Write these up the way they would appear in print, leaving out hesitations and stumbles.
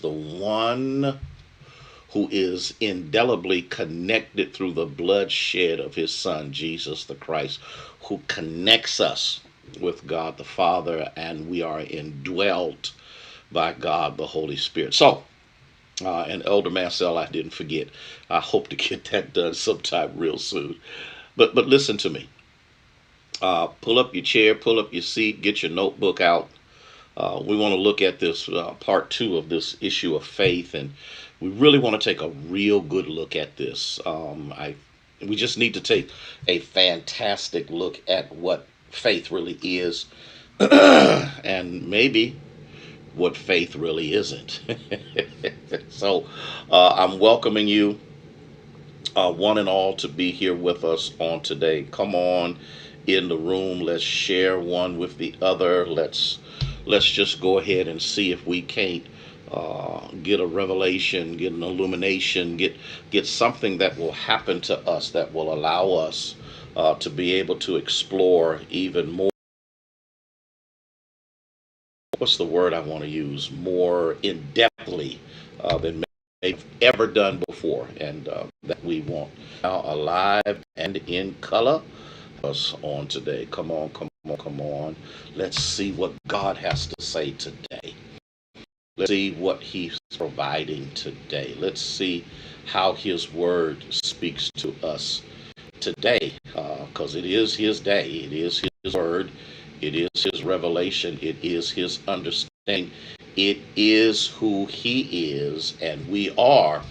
the one who is indelibly connected through the bloodshed of his son, Jesus the Christ, who connects us with God the Father, and we are indwelt by God the Holy Spirit. So, and Elder Marcel, I didn't forget. I hope to get that done sometime real soon. But listen to me. Pull up your chair, pull up your seat, get your notebook out. We want to look at this part two of this issue of faith, and we really want to take a real good look at this. We just need to take a fantastic look at what faith really is, and maybe what faith really isn't. So, I'm welcoming you, one and all, to be here with us on today. Come on in the room. Let's share one with the other. Let's just go ahead and see if we can't get a revelation, get an illumination, get something that will happen to us that will allow us to be able to explore even more. What's the word I want to use? More in depthly than they've ever done before, and that we want now alive and in color us on today. Come on, come on, come on. Let's see what God has to say today. Let's see what He's providing today. Let's see how His Word speaks to us today, because it is His day. It is His Word. It is His revelation. It is His understanding. It is who He is, and we are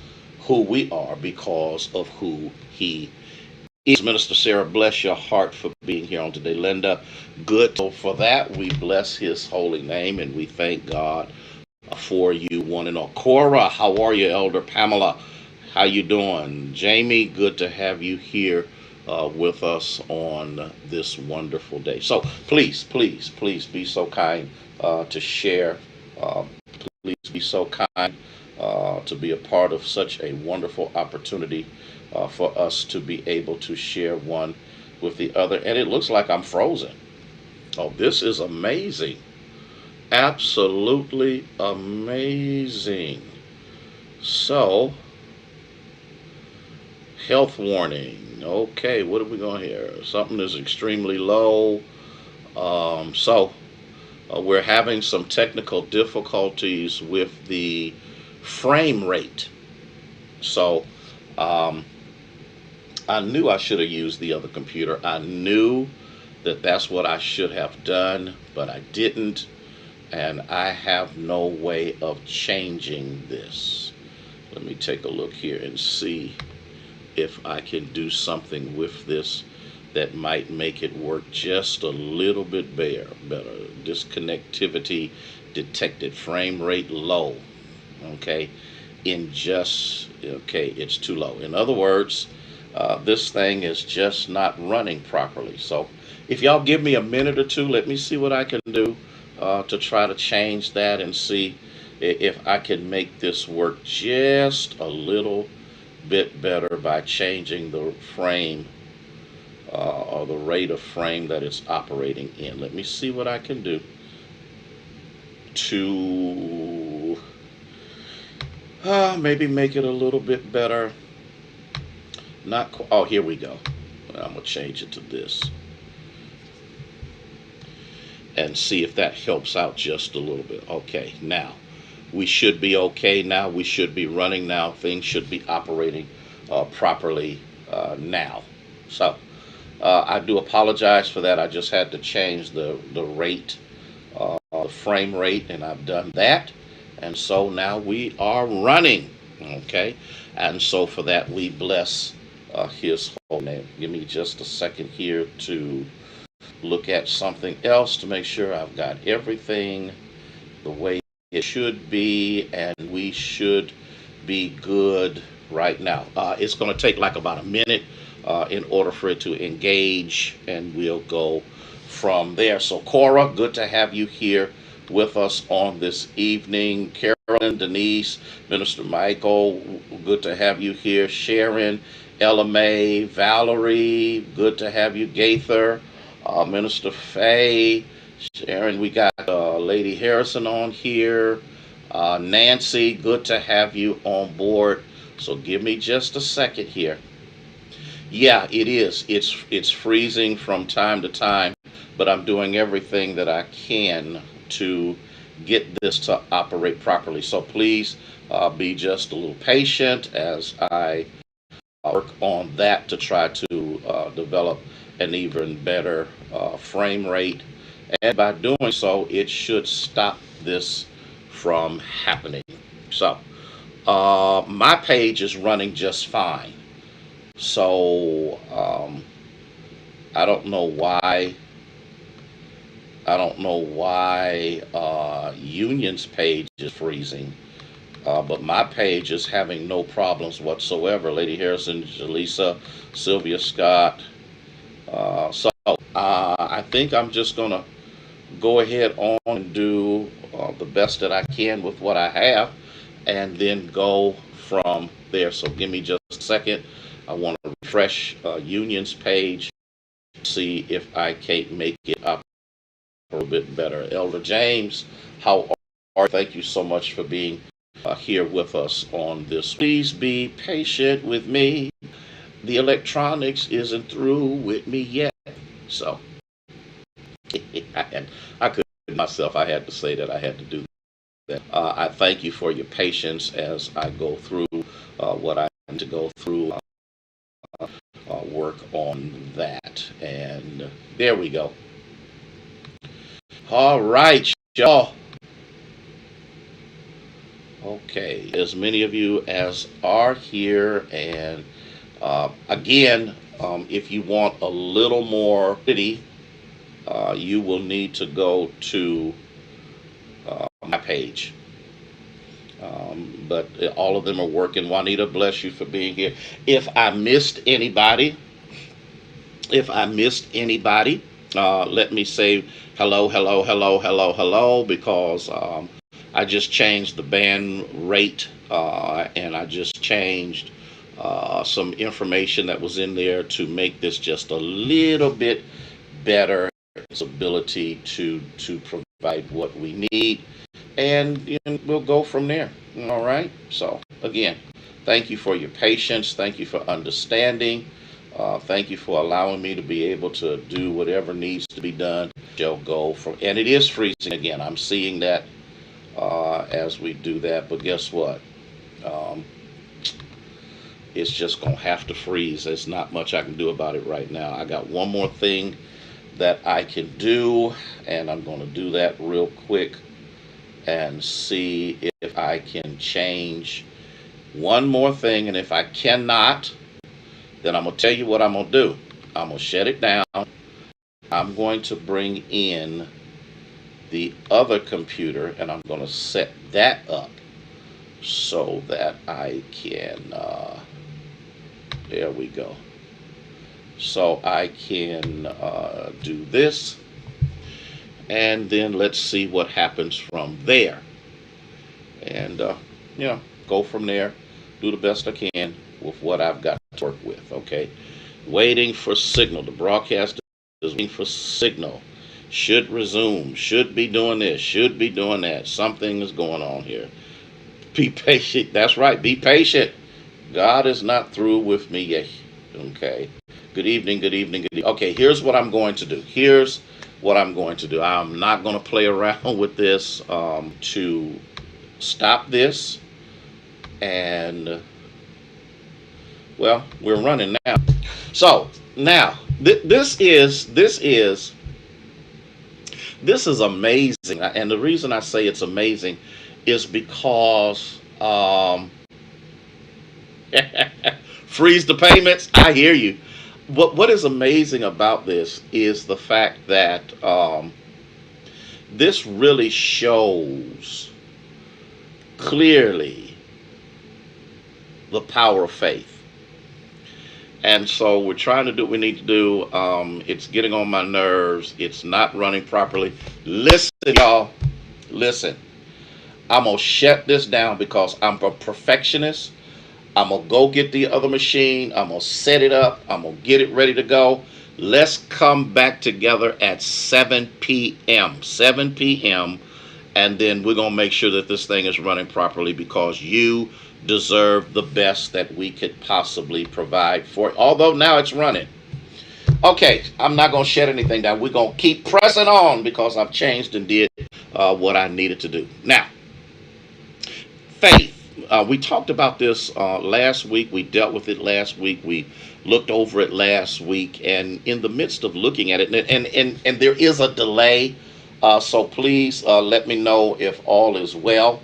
who we are because of who He is. Minister Sarah, bless your heart for being here on today. Linda, good. So for that, we bless His holy name, and we thank God for you, one and all. Cora, how are you? Elder Pamela, how you doing? Jamie, good to have you here with us on this wonderful day. So please, please, please be so kind to share. Uh, please be so kind to be a part of such a wonderful opportunity for us to be able to share one with the other. And it looks like I'm frozen. Oh, this is amazing. Absolutely amazing. So, health warning. Okay, what are we going here? Something is extremely low. We're having some technical difficulties with the frame rate. So, um, I knew I should have used the other computer. I knew that that's what I should have done, but I didn't. And I have no way of changing this. Let me take a look here and see if I can do something with this that might make it work just a little bit better. Disconnectivity detected, frame rate low. Okay, okay, it's too low. In other words, this thing is just not running properly. So, if y'all give me a minute or two, let me see what I can do to try to change that and see if I can make this work just a little bit better by changing the frame or the rate of frame that it's operating in. Let me see what I can do to maybe make it a little bit better. Oh, here we go. I'm gonna change it to this and see if that helps out just a little bit. Okay, now we should be okay now. We should be running now. Things should be operating properly now. So I do apologize for that. I just had to change the rate, the frame rate, and I've done that. And so now we are running. Okay, and so for that we bless His holy name. Give me just a second here to look at something else to make sure I've got everything the way it should be, and we should be good right now. It's going to take like about a minute in order for it to engage, and we'll go from there. So, Cora, good to have you here with us on this evening. Carolyn, Denise, Minister Michael, good to have you here. Sharon, Ella May, Valerie, good to have you. Gaither, Minister Faye, Sharon, we got Lady Harrison on here. Nancy, good to have you on board. So give me just a second here. Yeah, it is. It's freezing from time to time, but I'm doing everything that I can to get this to operate properly. So please be just a little patient as I work on that to try to develop an even better frame rate. And by doing so, it should stop this from happening. So my page is running just fine. So I don't know why. I don't know why Union's page is freezing, but my page is having no problems whatsoever. Lady Harrison, Jaleesa, Sylvia Scott. I think I'm just gonna go ahead on and do the best that I can with what I have, and then go from there. So give me just a second. I want to refresh Union's page, see if I can't make it up a little bit better. Elder James, how are you? Thank you so much for being here with us on this. Please be patient with me. The electronics isn't through with me yet. So, and I couldn't myself. I had to say that I had to do that. I thank you for your patience as I go through what I need to go through, work on that. And there we go. All right, y'all. Okay, as many of you as are here, and again, if you want a little more pity, you will need to go to my page. But all of them are working. Juanita, bless you for being here. If I missed anybody, let me say hello, hello, hello, hello, hello, because I just changed the band rate and I just changed some information that was in there to make this just a little bit better. Its ability to provide what we need, and we'll go from there. All right. So again, thank you for your patience. Thank you for understanding. Thank you for allowing me to be able to do whatever needs to be done. Shall go from, and it is freezing again. I'm seeing that as we do that. But guess what? It's just gonna have to freeze. There's not much I can do about it right now. I got one more thing that I can do, and I'm going to do that real quick and see if I can change one more thing. And if I cannot, then I'm going to tell you what I'm going to do. I'm going to shut it down. I'm going to bring in the other computer, and I'm going to set that up so that I can, there we go. So I can do this, and then let's see what happens from there. And, go from there, do the best I can with what I've got to work with, okay? Waiting for signal. The broadcast is waiting for signal. Should resume, should be doing this, should be doing that. Something is going on here. Be patient. That's right, be patient. God is not through with me yet, okay? Good evening, good evening, good evening. Okay, here's what I'm going to do. I'm not going to play around with this to stop this. And, well, we're running now. So, now, this is amazing. And the reason I say it's amazing is because freeze the payments. I hear you. What is amazing about this is the fact that this really shows clearly the power of faith. And so we're trying to do what we need to do. It's getting on my nerves. It's not running properly. Listen, y'all. Listen. I'm going to shut this down because I'm a perfectionist. I'm going to go get the other machine. I'm going to set it up. I'm going to get it ready to go. Let's come back together at 7 p.m. 7 p.m. and then we're going to make sure that this thing is running properly because you deserve the best that we could possibly provide for it. Although now it's running. Okay, I'm not going to shut anything down. We're going to keep pressing on because I've changed and did what I needed to do. Now, faith. We talked about this last week. We dealt with it last week. We looked over it last week. And in the midst of looking at it, and there is a delay. So please let me know if all is well.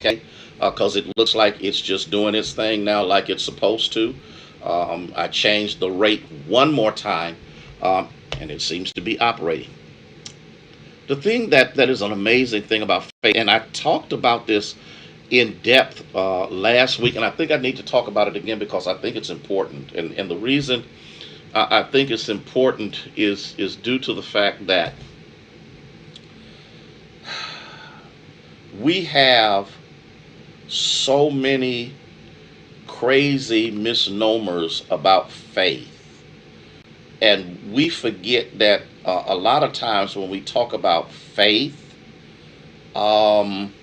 Okay. Because it looks like it's just doing its thing now like it's supposed to. I changed the rate one more time, and it seems to be operating. The thing that is an amazing thing about faith, and I talked about this in depth last week, and I think I need to talk about it again because I think it's important. And the reason I think it's important is due to the fact that we have so many crazy misnomers about faith. And we forget that a lot of times when we talk about faith, um,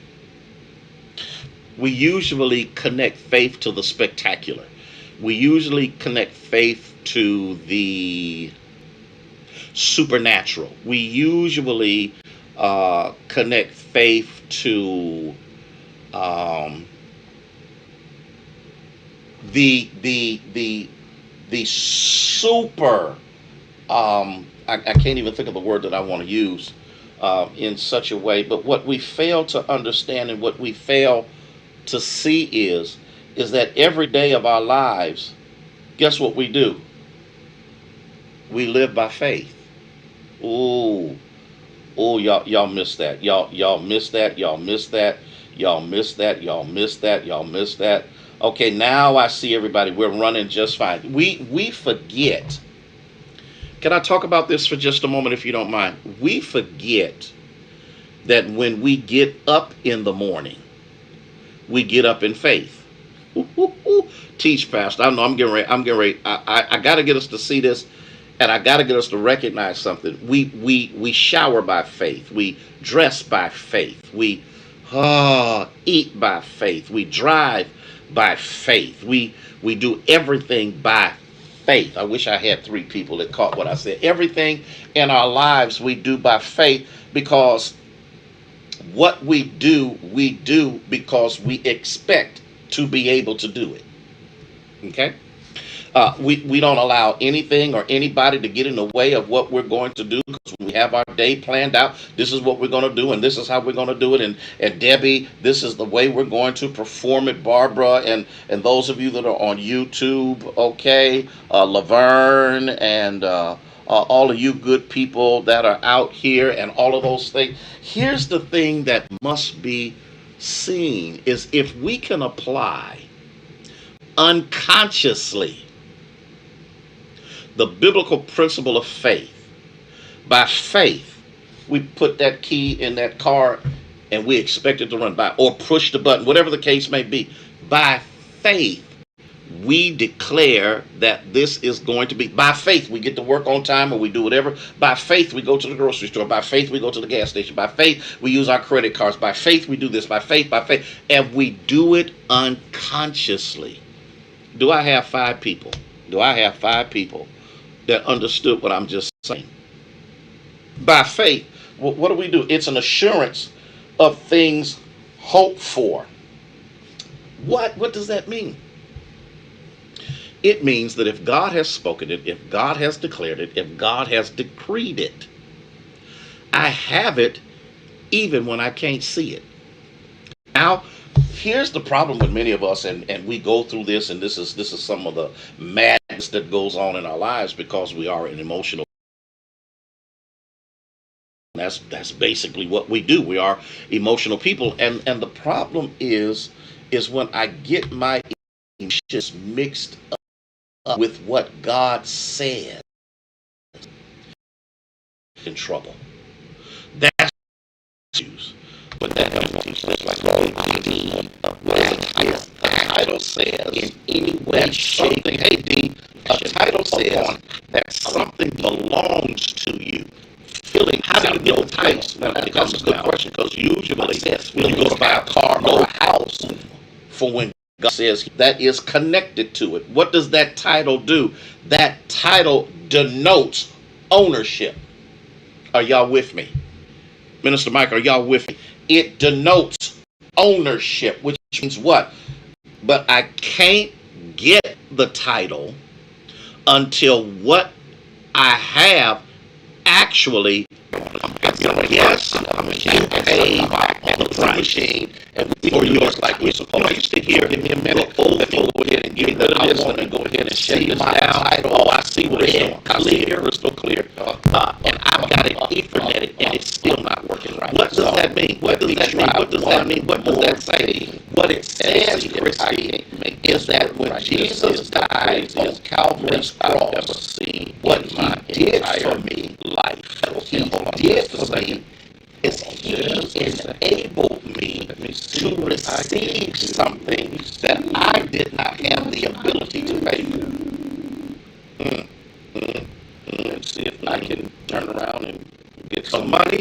we usually connect faith to the spectacular. We usually connect faith to the supernatural. We usually connect faith to um, the super. I can't even think of the word that I want to use in such a way. But what we fail to understand and what we fail to see is that every day of our lives, guess what we do? We live by faith. Ooh, oh, y'all missed that. Y'all missed that. Y'all missed that. Y'all missed that. Y'all missed that. Y'all missed that. Okay, now I see everybody. We're running just fine. We forget. Can I talk about this for just a moment, if you don't mind? We forget that when we get up in the morning, we get up in faith. Ooh, ooh, ooh. Teach, Pastor. I know I'm getting ready. I'm getting ready. I got to get us to see this, and I got to get us to recognize something. We shower by faith. We dress by faith. We eat by faith. We drive by faith. We do everything by faith. I wish I had three people that caught what I said. Everything in our lives we do by faith because what we do because we expect to be able to do it. Okay? We don't allow anything or anybody to get in the way of what we're going to do because we have our day planned out. This is what we're going to do, and this is how we're going to do it. And Debbie, this is the way we're going to perform it. Barbara, and those of you that are on YouTube, okay, Laverne, and all of you good people that are out here, and all of those things. Here's the thing that must be seen is if we can apply unconsciously the biblical principle of faith. By faith, we put that key in that car and we expect it to run by or push the button, whatever the case may be. By faith, we declare that this is going to be. By faith, we get to work on time or we do whatever. By faith, we go to the grocery store. By faith, we go to the gas station. By faith, we use our credit cards. By faith, we do this. By faith, by faith. And we do it unconsciously. Do I have five people? Do I have five people that understood what I'm just saying? By faith, what do we do? It's an assurance of things hoped for. What does that mean? It means that if God has spoken it, if God has declared it, if God has decreed it, I have it even when I can't see it. Now, here's the problem with many of us, and we go through this, and this is some of the madness that goes on in our lives because we are an emotional. That's basically what we do. We are emotional people, and the problem is when I get my emotions mixed up with what God said, in trouble. That's issues. But that doesn't teach us like ID of what a title says in any way, shape, hey D, a title says that something belongs to you. feeling, how do you get the title? Now, that's a good question, because usually when you go to buy a car or a house, for when God says that is connected to it. What does that title do? That title denotes ownership. Are y'all with me? Minister Mike, are y'all with me? It denotes ownership, which means what? But I can't get the title until what I have actually, yes, you paid on the price machine, and for yours, like we're supposed to hear. Give me a minute. Let me go ahead and give that. I want to go ahead and shut this down. Oh, I see what it's doing. Clear, crystal clear. And I've got it Ethernet, and it's still not working right. What does that mean? What does that mean? What does that mean? What does that say? What it says, Christy, is that when Jesus died on Calvary's cross, what he did for me, life, he did for me, is he enabled me to receive something that I did not have the ability to pay for. Let's see if I can turn around and get some money.